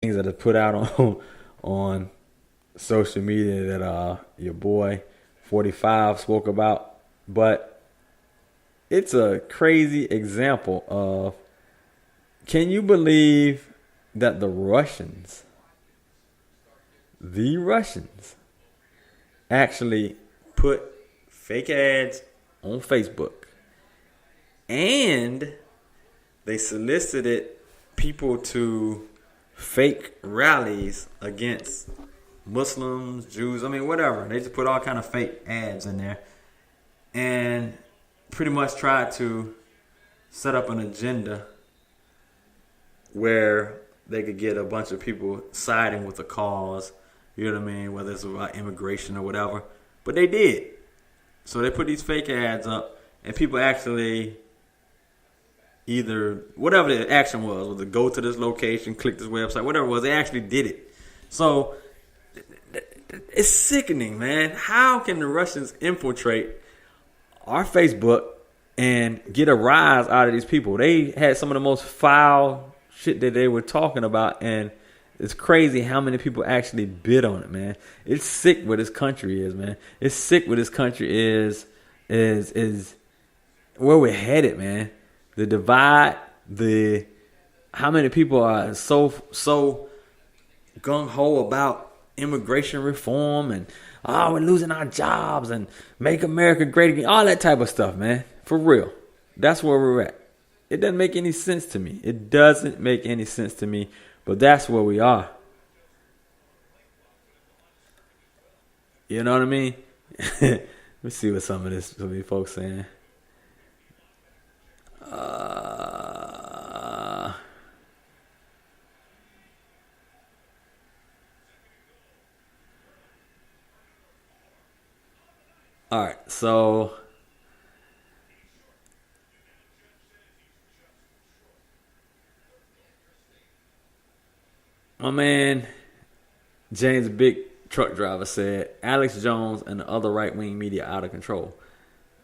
things that are put out on social media that your boy 45 spoke about, but it's a crazy example of, can you believe that the Russians actually put fake ads on Facebook, and they solicited people to fake rallies against Muslims, Jews, I mean whatever. They just put all kind of fake ads in there and pretty much tried to set up an agenda where they could get a bunch of people siding with the cause, you know what I mean, whether it's about immigration or whatever. But they did. So they put these fake ads up, and people actually either, whatever the action was, whether go to this location, click this website, whatever it was, they actually did it. So it's sickening, man. How can the Russians infiltrate our Facebook and get a rise out of these people? They had some of the most foul shit that they were talking about, and it's crazy how many people actually bid on it, man. It's sick what this country is, man. It's sick what this country is where we're headed, man. The divide, the how many people are so gung ho about immigration reform and we're losing our jobs and make America great again, all that type of stuff, man. For real, that's where we're at. It doesn't make any sense to me. It doesn't make any sense to me, but that's where we are. You know what I mean? Let's see what some of these folks saying. All right, so my man James, big truck driver, said Alex Jones and the other right wing media out of control.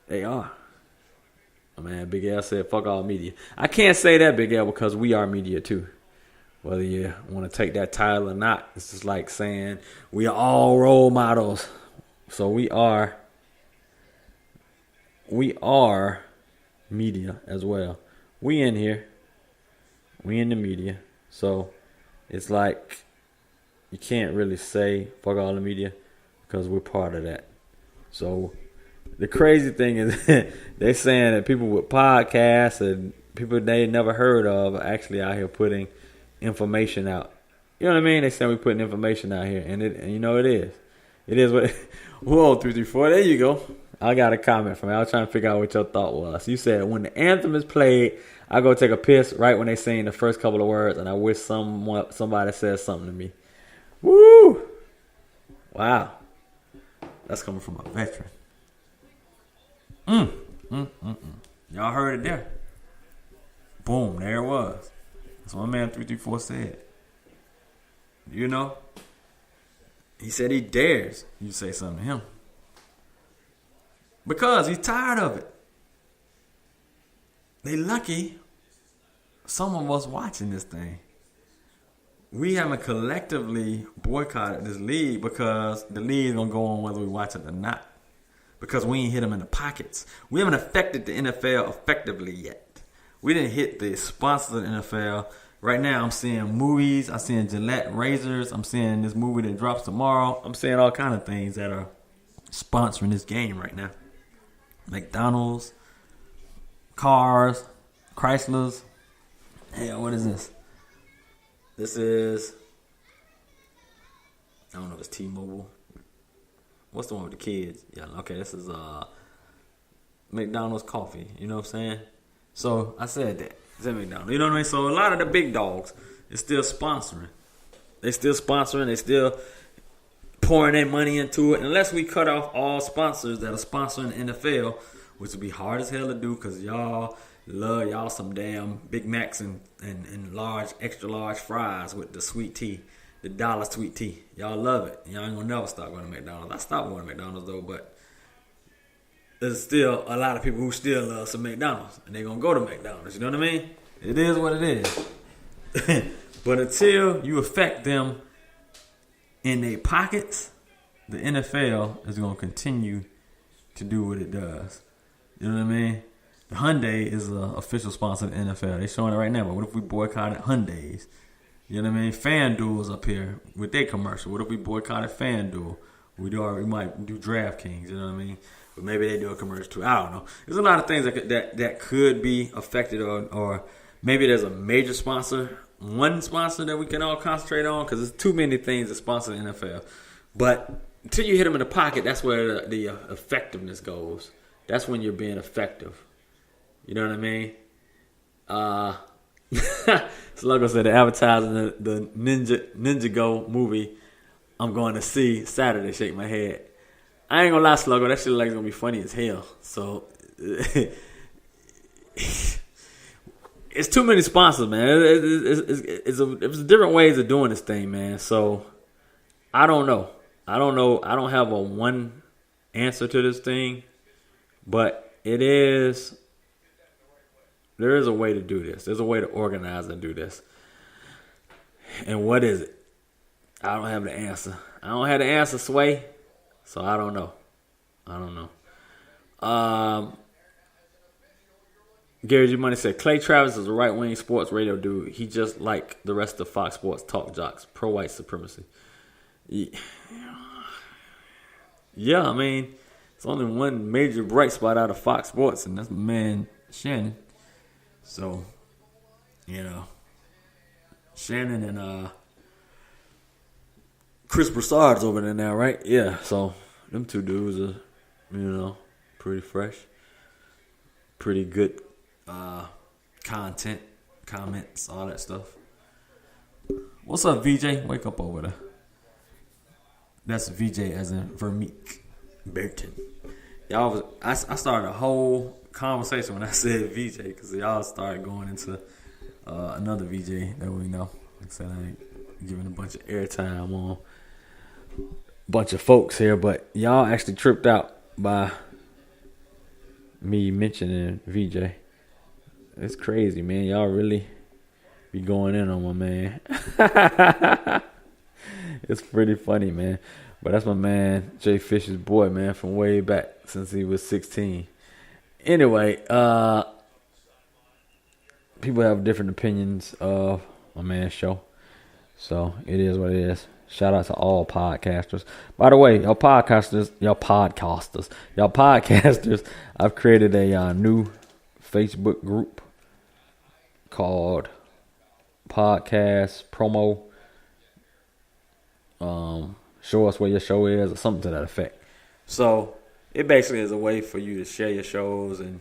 They are. My man Big L said, fuck all media. I can't say that, Big L, because we are media too. Whether you want to take that title or not, it's just like saying we are all role models. So we are media as well. We in here. We in the media. So it's like you can't really say fuck all the media because we're part of that. So the crazy thing is they're saying that people with podcasts and people they never heard of are actually out here putting information out. You know what I mean? They say we're putting information out here, and you know it is. It is what. Whoa, 334. There you go. I got a comment from you. I was trying to figure out what your thought was. You said when the anthem is played, I go take a piss right when they sing the first couple of words, and I wish somebody says something to me. Woo! Wow, that's coming from a veteran. Y'all heard it there. Boom, there it was. That's what my man 334 said. You know? He said he dares you say something to him. Because he's tired of it. They lucky some of us watching this thing. We haven't collectively boycotted this league because the league is going to go on whether we watch it or not. Because we ain't hit them in the pockets. We haven't affected the NFL effectively yet. We didn't hit the sponsors of the NFL. Right now I'm seeing movies. I'm seeing Gillette razors. I'm seeing this movie that drops tomorrow. I'm seeing all kind of things that are sponsoring this game right now. McDonald's, cars, Chryslers. Hell, what is this? This is, I don't know if it's T-Mobile. What's the one with the kids? Yeah, okay, this is McDonald's coffee. You know what I'm saying? So I said that. It's at McDonald's. You know what I mean? So a lot of the big dogs is still sponsoring. They still sponsoring. They still pouring their money into it. Unless we cut off all sponsors that are sponsoring the NFL, which would be hard as hell to do because y'all love y'all some damn Big Macs and large, extra large fries with the sweet tea, the dollar sweet tea. Y'all love it. Y'all ain't gonna never stop going to McDonald's. I stopped going to McDonald's though, but there's still a lot of people who still love some McDonald's and they're gonna go to McDonald's. You know what I mean? It is what it is. But until you affect them in their pockets, the NFL is going to continue to do what it does. You know what I mean? The Hyundai is an official sponsor of the NFL. They're showing it right now. But what if we boycotted Hyundais? You know what I mean? FanDuel's up here with their commercial. What if we boycotted FanDuel? We might do DraftKings. You know what I mean? But maybe they do a commercial too. I don't know. There's a lot of things that could be affected, or maybe there's a major sponsor, one sponsor that we can all concentrate on, because there's too many things that sponsor the NFL. But until you hit them in the pocket, that's where the effectiveness goes. That's when you're being effective. You know what I mean? Sluggo said the advertising the Ninjago movie I'm going to see Saturday. Shake my head. I ain't gonna lie, Sluggo. That shit like it's gonna be funny as hell. So it's too many sponsors, man. It's different ways of doing this thing, man. So I don't know. I don't have a one answer to this thing, but there is a way to do this. There's a way to organize and do this. And what is it? I don't have the answer. I don't have the answer, Sway. So I don't know. Gary G. Money said, Clay Travis is a right-wing sports radio dude. He just like the rest of Fox Sports talk jocks. Pro-white supremacy. Yeah, I mean, it's only one major bright spot out of Fox Sports, and that's my man Shannon. So, Shannon and Chris Broussard's over there now, right? Yeah, so them two dudes are, pretty fresh. Pretty good content, comments, all that stuff. What's up, VJ? Wake up over there. That's VJ as in Vermeek Burton. I started a whole conversation when I said VJ because y'all started going into another VJ that we know. Like I said, I ain't giving a bunch of airtime on a bunch of folks here, but y'all actually tripped out by me mentioning VJ. It's crazy, man. Y'all really be going in on my man. It's pretty funny, man. But that's my man, Jay Fish's boy, man, from way back since he was 16. Anyway, people have different opinions of my man's show. So it is what it is. Shout out to all podcasters. By the way, y'all podcasters, I've created a new Facebook group called Podcast Promo. Show us where your show is, or something to that effect. So it basically is a way for you to share your shows, and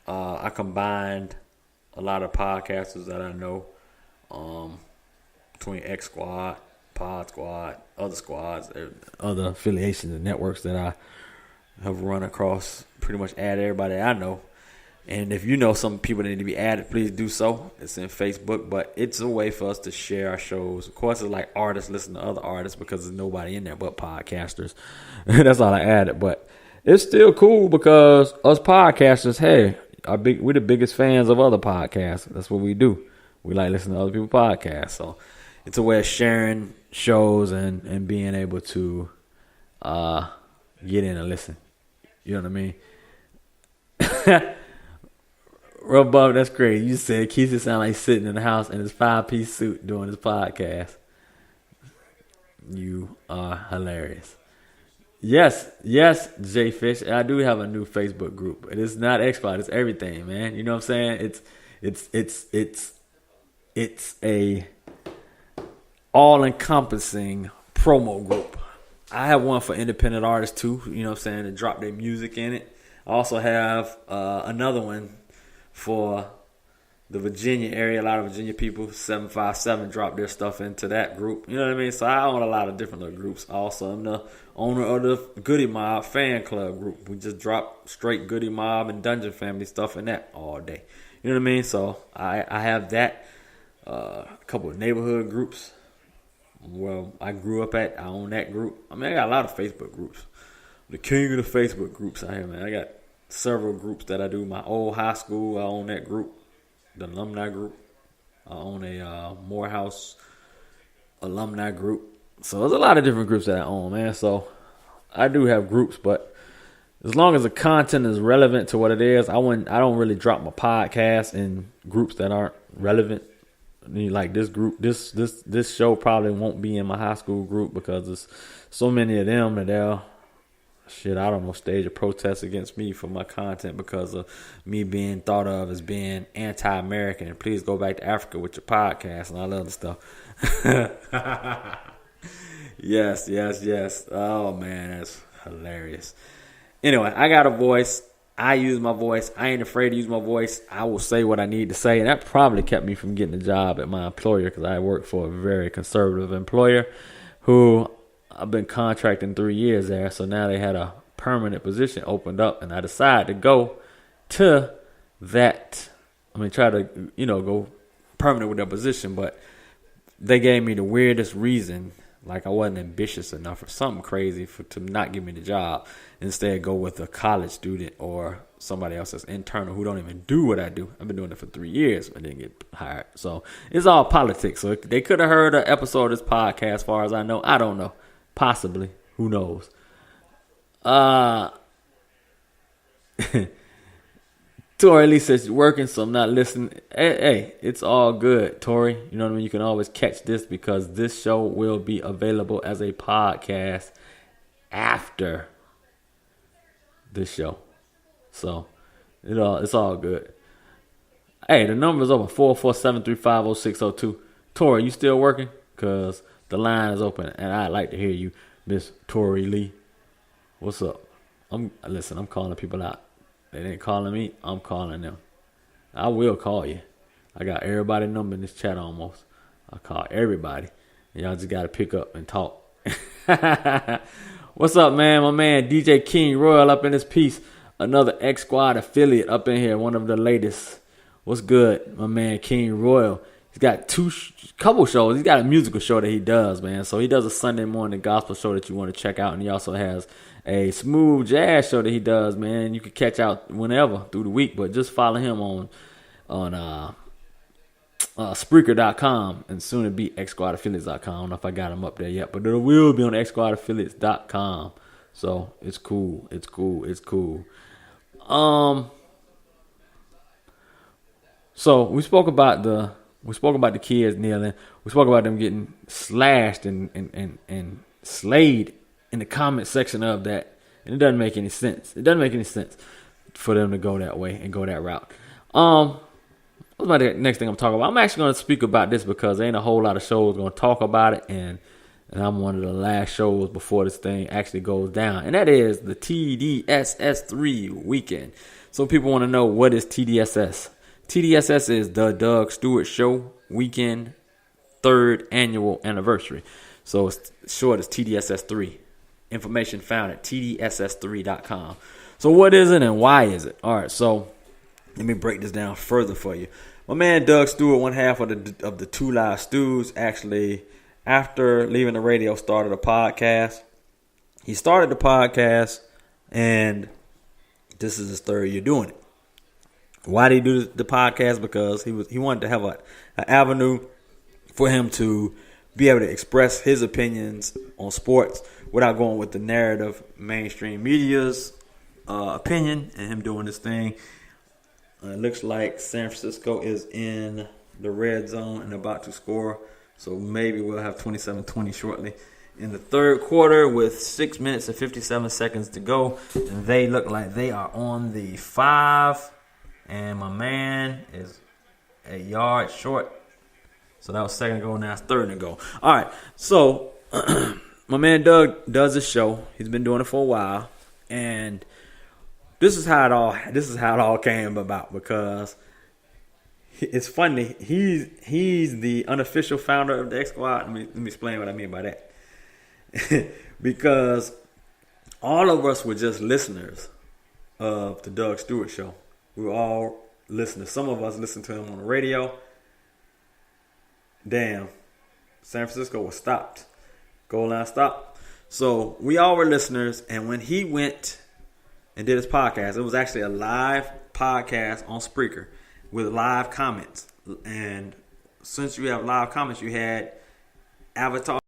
I combined a lot of podcasters that I know between X Squad, Pod Squad, other squads, other affiliations and networks that I have run across. Pretty much add everybody I know. And if you know some people that need to be added, please do so. It's in Facebook, but it's a way for us to share our shows. Of course, it's like artists listen to other artists because there's nobody in there but podcasters. That's all I added. But it's still cool because us podcasters, hey, we're the biggest fans of other podcasts. That's what we do. We like listening to other people's podcasts. So it's a way of sharing shows and being able to get in and listen. You know what I mean? Rub up, that's great. You said Kysii sound like sitting in the house in his 5-piece suit doing his podcast. You are hilarious. Yes, J Fish. I do have a new Facebook group. It is not Xbox, it's everything, man. You know what I'm saying? It's a all-encompassing promo group. I have one for independent artists too, you know what I'm saying, to drop their music in it. I also have another one for the Virginia area. A lot of Virginia people, 757, drop their stuff into that group. You know what I mean? So I own a lot of different little groups. Also, I'm the owner of the Goody Mob fan club group. We just drop straight Goody Mob and Dungeon Family stuff in that all day. You know what I mean? So I have that. A couple of neighborhood groups. Well, I grew up at. I own that group. I mean, I got a lot of Facebook groups. The king of the Facebook groups out here, man. I got several groups that I do. My old high school, I own that group. The alumni group. I own a Morehouse alumni group. So there's a lot of different groups that I own, man. So I do have groups, but as long as the content is relevant to what it is, I don't really drop my podcast in groups that aren't relevant. I mean, like this group, this show probably won't be in my high school group because there's so many of them that I don't know, stage a protest against me for my content because of me being thought of as being anti-American. And please go back to Africa with your podcast and all that other stuff. Yes. Oh, man, that's hilarious. Anyway, I got a voice. I use my voice. I ain't afraid to use my voice. I will say what I need to say. And that probably kept me from getting a job at my employer because I work for a very conservative employer who I've been contracting 3 years there. So now they had a permanent position opened up. And I decided to go to that. Try to, go permanent with that position. But they gave me the weirdest reason. Like I wasn't ambitious enough or something crazy to not give me the job. Instead, go with a college student or somebody else that's internal who don't even do what I do. I've been doing it for 3 years. I didn't get hired. So it's all politics. So they could have heard an episode of this podcast as far as I know. I don't know. Possibly. Who knows? Tori Lee says she's working, so I'm not listening. Hey, it's all good, Tori. You know what I mean? You can always catch this because this show will be available as a podcast after this show. So, it's all good. Hey, the number is over 447-350-0602. Tori, you still working? Because the line is open, and I'd like to hear you, Miss Tori Lee. What's up? I'm calling people out. They ain't calling me. I'm calling them. I will call you. I got everybody's number in this chat almost. I call everybody. And y'all just got to pick up and talk. What's up, man? My man DJ King Royal up in this piece. Another X Squad affiliate up in here. One of the latest. What's good, my man King Royal? He's got couple shows. He's got a musical show that he does, man. So he does a Sunday morning gospel show that you want to check out. And he also has a smooth jazz show that he does, man. You can catch out whenever through the week, but just follow him on Spreaker.com and soon it'll be XSquadAffiliates.com. I don't know if I got him up there yet, but it will be on XSquadAffiliates.com. So it's cool. So we spoke about the kids kneeling. We spoke about them getting slashed and slayed in the comment section of that. And it doesn't make any sense. It doesn't make any sense for them to go that way and go that route. What's about the next thing I'm talking about? I'm actually going to speak about this because there ain't a whole lot of shows going to talk about it. And I'm one of the last shows before this thing actually goes down. And that is the TDSS3 weekend. So people want to know, what is TDSS? TDSS is the Doug Stewart Show Weekend 3rd Annual Anniversary. So it's short as TDSS3. Information found at tdss3.com. So what is it and why is it? All right, so let me break this down further for you. My man Doug Stewart, one half of the Two Live Stews, actually, after leaving the radio, started a podcast. He started the podcast, and this is his 3rd year doing it. Why did he do the podcast? Because he wanted to have an avenue for him to be able to express his opinions on sports without going with the narrative mainstream media's opinion and him doing this thing. It looks like San Francisco is in the red zone and about to score. So maybe we'll have 27-20 shortly in the 3rd quarter with 6 minutes and 57 seconds to go. And they look like they are on the 5. And my man is a yard short. So that was 2nd ago. Now it's 3rd and go. All right. So my man Doug does this show. He's been doing it for a while. And this is how it all came about, because it's funny. He's the unofficial founder of the X Squad. Let me explain what I mean by that. Because all of us were just listeners of the Doug Stewart Show. We were all listeners. Some of us listened to him on the radio. Damn. San Francisco was stopped. Goal line stopped. So we all were listeners. And when he went and did his podcast, it was actually a live podcast on Spreaker with live comments. And since you have live comments, you had Avatar